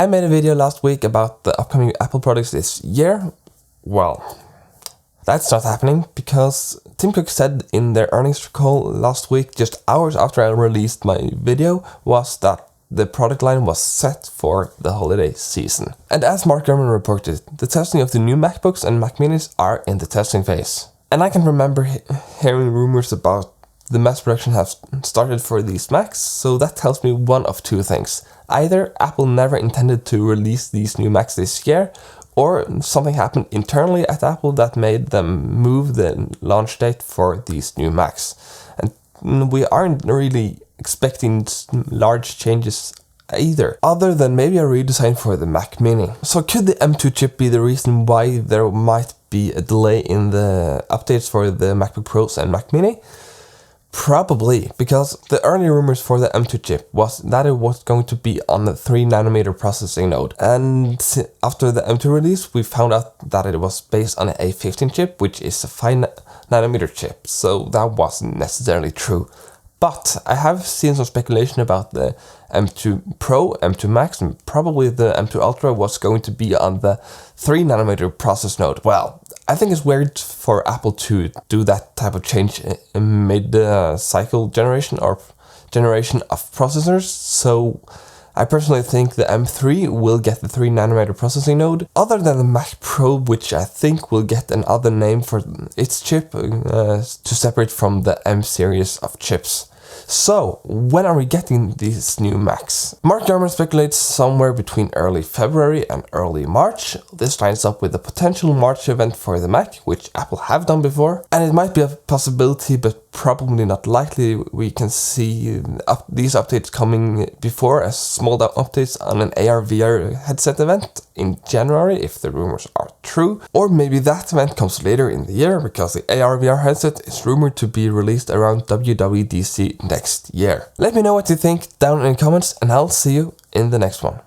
I made a video last week about the upcoming Apple products this year. Well, that's not happening because Tim Cook said in their earnings call last week, just hours after I released my video, was that the product line was set for the holiday season. And as Mark Gurman reported, the testing of the new MacBooks and Mac Minis are in the testing phase. And I can remember hearing rumors about the mass production have started for these Macs, so that tells me one of two things. Either Apple never intended to release these new Macs this year, or something happened internally at Apple that made them move the launch date for these new Macs. And we aren't really expecting large changes either, other than maybe a redesign for the Mac Mini. So could the M2 chip be the reason why there might be a delay in the updates for the MacBook Pros and Mac Mini? Probably, because the early rumors for the M2 chip was that it was going to be on the 3nm processing node. And after the M2 release, we found out that it was based on an A15 chip, which is a 5nm chip. So that wasn't necessarily true. But I have seen some speculation about the M2 Pro, M2 Max, and probably the M2 Ultra was going to be on the 3nm process node. Well, I think it's weird for Apple to do that type of change in mid-cycle generation or generation of processors. So I personally think the M3 will get the 3nm processing node, other than the Mac Pro, which I think will get another name for its chip to separate from the M series of chips. So, when are we getting these new Macs? Mark Gurman speculates somewhere between early February and early March. This lines up with the potential March event for the Mac, which Apple have done before. And it might be a possibility, but probably not likely. We can see these updates coming before as small updates on an AR/VR headset event in January, if the rumors are true. Or maybe that event comes later in the year, because the AR/VR headset is rumored to be released around WWDC next year. Let me know what you think down in the comments, and I'll see you in the next one.